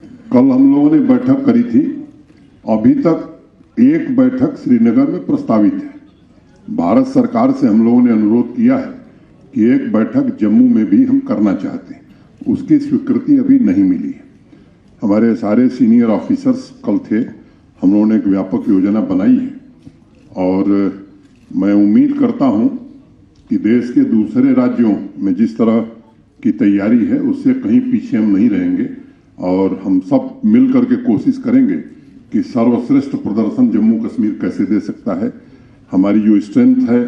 कल हम लोगों ने बैठक करी थी। अभी तक एक बैठक श्रीनगर में प्रस्तावित है। भारत सरकार से हम लोगों ने अनुरोध किया है कि एक बैठक जम्मू में भी हम करना चाहते हैं, उसकी स्वीकृति अभी नहीं मिली है। हमारे सारे सीनियर ऑफिसर्स कल थे, हम लोगों ने एक व्यापक योजना बनाई है और मैं उम्मीद करता हूं कि देश के दूसरे राज्यों में जिस तरह की तैयारी है उससे कहीं पीछे हम नहीं रहेंगे और हम सब मिल करके कोशिश करेंगे कि सर्वश्रेष्ठ प्रदर्शन जम्मू कश्मीर कैसे दे सकता है, हमारी जो स्ट्रेंथ है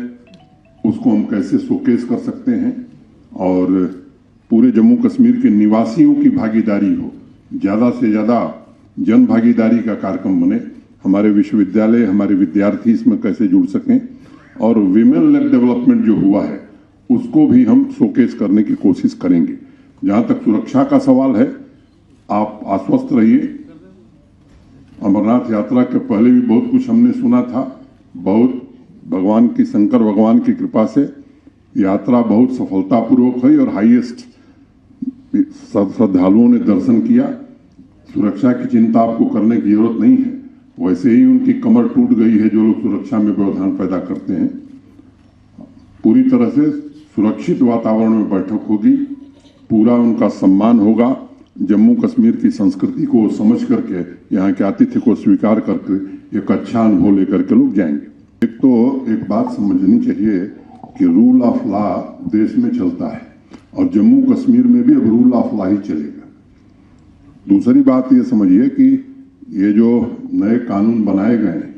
उसको हम कैसे शोकेस कर सकते हैं और पूरे जम्मू कश्मीर के निवासियों की भागीदारी हो, ज़्यादा से ज़्यादा जन भागीदारी का कार्यक्रम बने। हमारे विश्वविद्यालय, हमारे विद्यार्थी इसमें कैसे जुड़ सकें और विमेन लेड डेवलपमेंट जो हुआ है उसको भी हम शोकेस करने की कोशिश करेंगे। जहाँ तक सुरक्षा का सवाल है, आप आश्वस्त रहिए। अमरनाथ यात्रा के पहले भी बहुत कुछ हमने सुना था। बहुत भगवान की, शंकर भगवान की कृपा से यात्रा बहुत सफलतापूर्वक हुई और हाईएस्ट श्रद्धालुओं ने दर्शन किया। सुरक्षा की चिंता आपको करने की जरूरत नहीं है। वैसे ही उनकी कमर टूट गई है जो लोग सुरक्षा में व्यवधान पैदा करते हैं। पूरी तरह से सुरक्षित वातावरण में बैठक होगी, पूरा उनका सम्मान होगा। जम्मू कश्मीर की संस्कृति को समझ करके, यहाँ के आतिथ्य को स्वीकार करके एक अच्छा अनुभव लेकर के लोग जाएंगे। एक बात समझनी चाहिए कि रूल ऑफ लॉ देश में चलता है और जम्मू कश्मीर में भी अब रूल ऑफ लॉ ही चलेगा। दूसरी बात ये समझिए कि ये जो नए कानून बनाए गए हैं,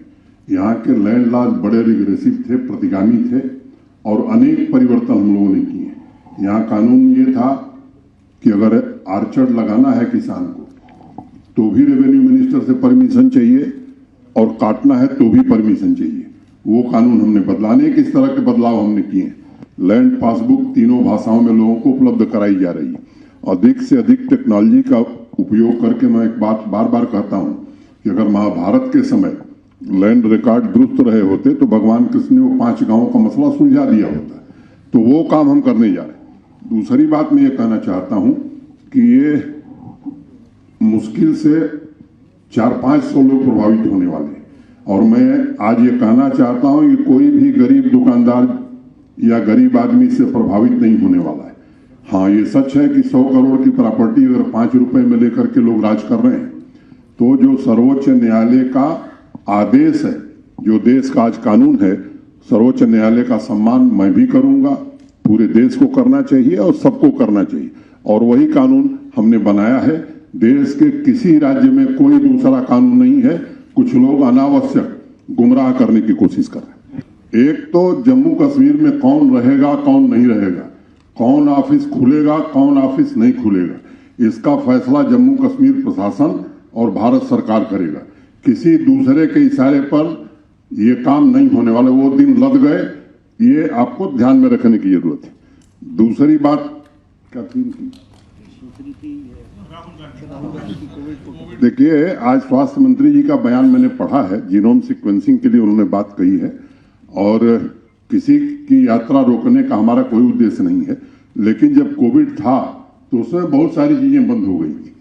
यहाँ के लैंड लॉज बड़े रिग्रेसिव थे, प्रतिगामी थे और अनेक परिवर्तन हम लोगों ने किए। यहाँ कानून ये था कि अगर आर्चर्ड लगाना है किसान को तो भी रेवेन्यू मिनिस्टर से परमिशन चाहिए और काटना है तो भी परमिशन चाहिए। वो कानून हमने बदलाने किस तरह के बदलाव हमने किए हैं। लैंड पासबुक तीनों भाषाओं में लोगों को उपलब्ध कराई जा रही है। अधिक से अधिक टेक्नोलॉजी का उपयोग करके मैं एक बात बार बार कहता हूं कि अगर महाभारत के समय लैंड रिकॉर्ड दुरुस्त रहे होते तो भगवान कृष्ण ने वो 5 गांवों का मसला सुलझा दिया होता। तो वो काम हम करने जा रहे हैं। दूसरी बात मैं ये कहना चाहता हूं कि ये मुश्किल से 400-500 लोग प्रभावित होने वाले हैं और मैं आज ये कहना चाहता हूं कि कोई भी गरीब दुकानदार या गरीब आदमी से प्रभावित नहीं होने वाला है। हाँ, ये सच है कि 100 करोड़ की प्रॉपर्टी अगर 5 रुपए में लेकर के लोग राज कर रहे हैं तो जो सर्वोच्च न्यायालय का आदेश है, जो देश का आज कानून है, सर्वोच्च न्यायालय का सम्मान मैं भी करूंगा। पूरे देश को करना चाहिए और सबको करना चाहिए और वही कानून हमने बनाया है। देश के किसी राज्य में कोई दूसरा कानून नहीं है। कुछ लोग अनावश्यक गुमराह करने की कोशिश कर रहे हैं। एक तो जम्मू कश्मीर में कौन रहेगा, कौन नहीं रहेगा, कौन ऑफिस खुलेगा, कौन ऑफिस नहीं खुलेगा, इसका फैसला जम्मू कश्मीर प्रशासन और भारत सरकार करेगा। किसी दूसरे के इशारे पर यह काम नहीं होने वाला। वो दिन लद गए, ये आपको ध्यान में रखने की जरूरत है। दूसरी बात क्या थी? देखिए, आज स्वास्थ्य मंत्री जी का बयान मैंने पढ़ा है। जीनोम सीक्वेंसिंग के लिए उन्होंने बात कही है और किसी की यात्रा रोकने का हमारा कोई उद्देश्य नहीं है। लेकिन जब कोविड था तो उसमें बहुत सारी चीजें बंद हो गई थी।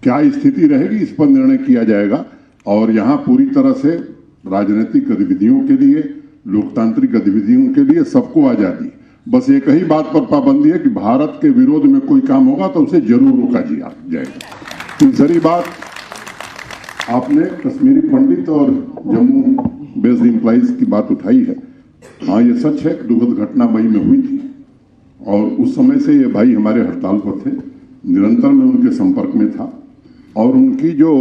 क्या स्थिति रहेगी इस पर निर्णय किया जाएगा और यहाँ पूरी तरह से राजनीतिक गतिविधियों के लिए, लोकतांत्रिक गतिविधियों के लिए सबको आजादी। बस एक ही बात पर पाबंदी है कि भारत के विरोध में कोई काम होगा तो उसे जरूर रोका जाएगा। तीसरी बात, आपने कश्मीरी पंडित और जम्मू बेस्ड एम्प्लॉइज की बात उठाई है। हाँ, ये सच है, दुखद घटना मई में हुई थी और उस समय से ये भाई हमारे हड़ताल पर थे। निरंतर मैं उनके संपर्क में था और उनकी जो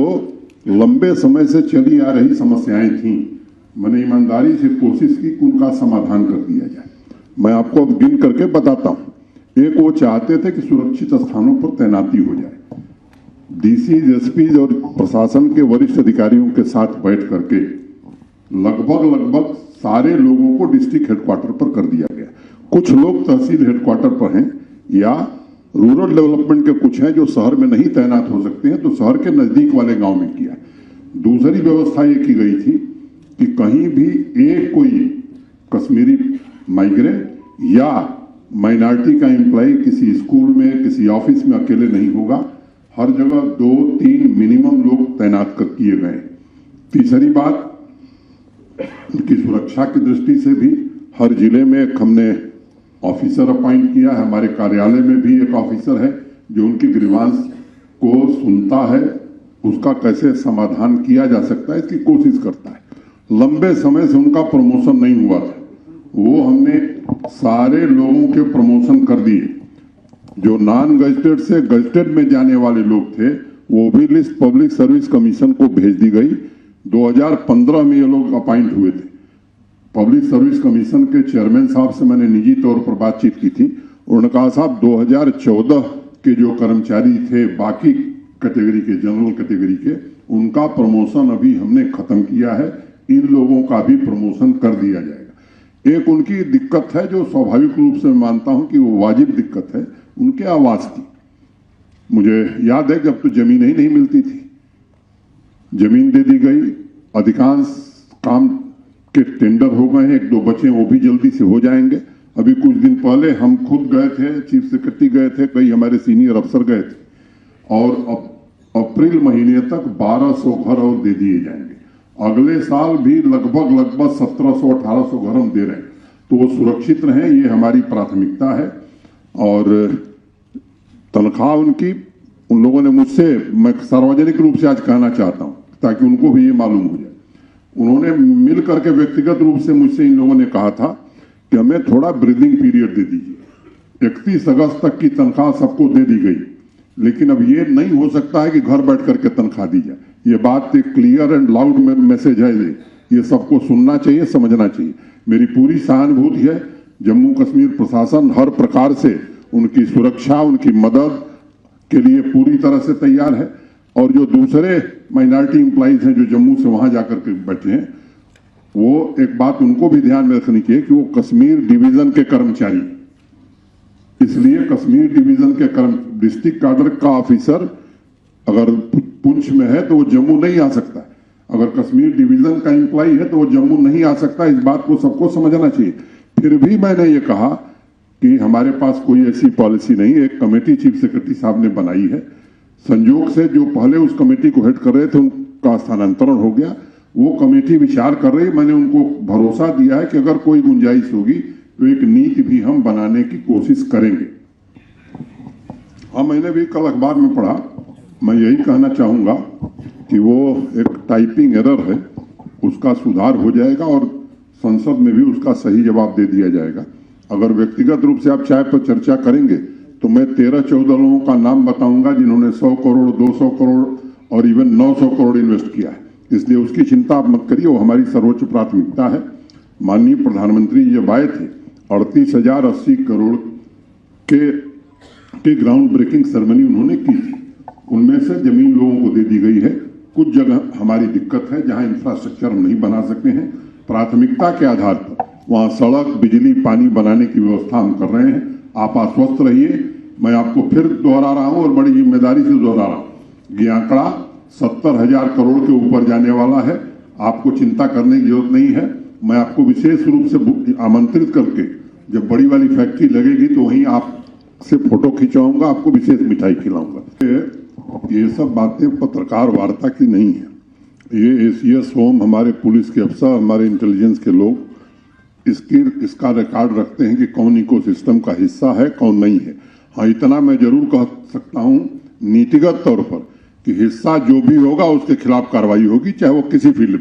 लंबे समय से चली आ रही समस्याएं थी, मैंने ईमानदारी से कोशिश की कि उनका समाधान कर दिया जाए। मैं आपको अब गिन करके बताता हूं। एक, वो चाहते थे कि सुरक्षित स्थानों पर तैनाती हो जाए। डीसी, एसपी और प्रशासन के वरिष्ठ अधिकारियों के साथ बैठ करके लगभग सारे लोगों को डिस्ट्रिक्ट हेडक्वार्टर पर कर दिया गया। कुछ लोग तहसील हेडक्वार्टर पर हैं या रूरल डेवलपमेंट के कुछ हैं जो शहर में नहीं तैनात हो सकते हैं, तो शहर के नजदीक वाले गांव में किया। दूसरी व्यवस्था ये की गई थी कि कहीं भी एक कोई कश्मीरी माइग्रेंट या माइनॉरिटी का एम्प्लॉय किसी स्कूल में, किसी ऑफिस में अकेले नहीं होगा। हर जगह 2-3 मिनिमम लोग तैनात कर किए गए। तीसरी बात, उनकी सुरक्षा की दृष्टि से भी हर जिले में एक हमने ऑफिसर अपॉइंट किया है। हमारे कार्यालय में भी एक ऑफिसर है जो उनकी ग्रीवांस को सुनता है, उसका कैसे समाधान किया जा सकता है इसकी कोशिश करता है। लंबे समय से उनका प्रमोशन नहीं हुआ था, वो हमने सारे लोगों के प्रमोशन कर दिए। जो नॉन गजेटेड से गजेटेड में जाने वाले लोग थे वो भी लिस्ट पब्लिक सर्विस कमीशन को भेज दी गई। 2015 में ये लोग अपॉइंट हुए थे। पब्लिक सर्विस कमीशन के चेयरमैन साहब से मैंने निजी तौर पर बातचीत की थी। उन्होंने कहा साहब 2014 के जो कर्मचारी थे बाकी कैटेगरी के, जनरल कैटेगरी के, उनका प्रमोशन अभी हमने खत्म किया है, इन लोगों का भी प्रमोशन कर दिया जाएगा। एक उनकी दिक्कत है जो स्वाभाविक रूप से मैं मानता हूं कि वो वाजिब दिक्कत है, उनके आवास की। मुझे याद है कि अब तो जमीन ही नहीं मिलती थी, जमीन दे दी गई, अधिकांश काम के टेंडर हो गए हैं, 1-2 बचे वो भी जल्दी से हो जाएंगे। अभी कुछ दिन पहले हम खुद गए थे, चीफ सेक्रेटरी गए थे, कई हमारे सीनियर अफसर गए थे, और अप्रैल महीने तक 1200 घर और दे दिए जाएंगे। अगले साल भी लगभग 1700-1800 घर हम दे रहे हैं, तो वो सुरक्षित रहें, ये हमारी प्राथमिकता है। और तनख्वाह उनकी, उन लोगों ने मुझसे, मैं सार्वजनिक रूप से आज कहना चाहता हूं ताकि उनको भी ये मालूम हो जाए, उन्होंने मिल करके व्यक्तिगत रूप से मुझसे इन लोगों ने कहा था कि हमें थोड़ा ब्रीदिंग पीरियड दे दीजिए। 31 अगस्त तक की तनख्वाह सबको दे दी गई, लेकिन अब ये नहीं हो सकता है कि घर बैठ करके तनख्वाह दी जाए। ये बात एक क्लियर एंड लाउड मैसेज है, ये सबको सुनना चाहिए, समझना चाहिए। मेरी पूरी सहानुभूति है। जम्मू कश्मीर प्रशासन हर प्रकार से उनकी सुरक्षा, उनकी मदद के लिए पूरी तरह से तैयार है। और जो दूसरे माइनॉरिटी एम्प्लॉइज हैं जो जम्मू से वहां जाकर के बैठे हैं, वो एक बात उनको भी ध्यान में रखनी चाहिए कि वो कश्मीर डिवीजन के कर्मचारी, इसलिए कश्मीर डिवीजन के डिस्ट्रिक्ट काडर का ऑफिसर अगर पुंछ में है तो वो जम्मू नहीं आ सकता। अगर कश्मीर डिवीजन का एम्प्लॉय है तो वो जम्मू नहीं आ सकता। इस बात को सबको समझना चाहिए। फिर भी मैंने ये कहा कि हमारे पास कोई ऐसी पॉलिसी नहीं है। एक कमेटी चीफ सेक्रेटरी साहब ने बनाई है। संयोग से जो पहले उस कमेटी को हेड कर रहे थे उनका स्थानांतरण हो गया, वो कमेटी विचार कर रही है। मैंने उनको भरोसा दिया है कि अगर कोई गुंजाइश होगी तो एक नीति भी हम बनाने की कोशिश करेंगे। हाँ, मैंने भी कल अखबार में पढ़ा, मैं यही कहना चाहूंगा कि वो एक टाइपिंग एरर है, उसका सुधार हो जाएगा और संसद में भी उसका सही जवाब दे दिया जाएगा। अगर व्यक्तिगत रूप से आप चाय पर चर्चा करेंगे तो मैं 13-14 लोगों का नाम बताऊंगा जिन्होंने 100 करोड़, 200 करोड़ और इवन 900 करोड़ इन्वेस्ट किया है। इसलिए उसकी चिंता आप मत करिए, वो हमारी सर्वोच्च प्राथमिकता है। माननीय प्रधानमंत्री जब आए थे 38,080 करोड़ के ग्राउंड ब्रेकिंग सेरेमनी उन्होंने की थी। उनमें से जमीन लोगों को दे दी गई है। कुछ जगह हमारी दिक्कत है जहां इंफ्रास्ट्रक्चर हम नहीं बना सकते हैं। प्राथमिकता के आधार पर वहां सड़क, बिजली, पानी बनाने की व्यवस्था हम कर रहे हैं। आप आश्वस्त रहिए। मैं आपको फिर दोहरा रहा हूं और बड़ी जिम्मेदारी से दोहरा रहा हूं, ये आंकड़ा 70,000 करोड़ के ऊपर जाने वाला है। आपको चिंता करने की जरूरत नहीं है। मैं आपको विशेष रूप से आमंत्रित करके जब बड़ी वाली फैक्ट्री लगेगी तो वहीं आपसे फोटो खिंचवाऊंगा, आपको विशेष मिठाई खिलाऊंगा। ये सब बातें पत्रकार वार्ता की नहीं है। ये एसीएस होम, हमारे पुलिस के अफसर, हमारे इंटेलिजेंस के लोग इसका रिकॉर्ड रखते हैं कि कौन इकोसिस्टम का हिस्सा है, कौन नहीं है। हाँ, इतना मैं जरूर कह सकता हूं नीतिगत तौर पर कि हिस्सा जो भी होगा उसके खिलाफ कार्रवाई होगी, चाहे वो किसी फील्ड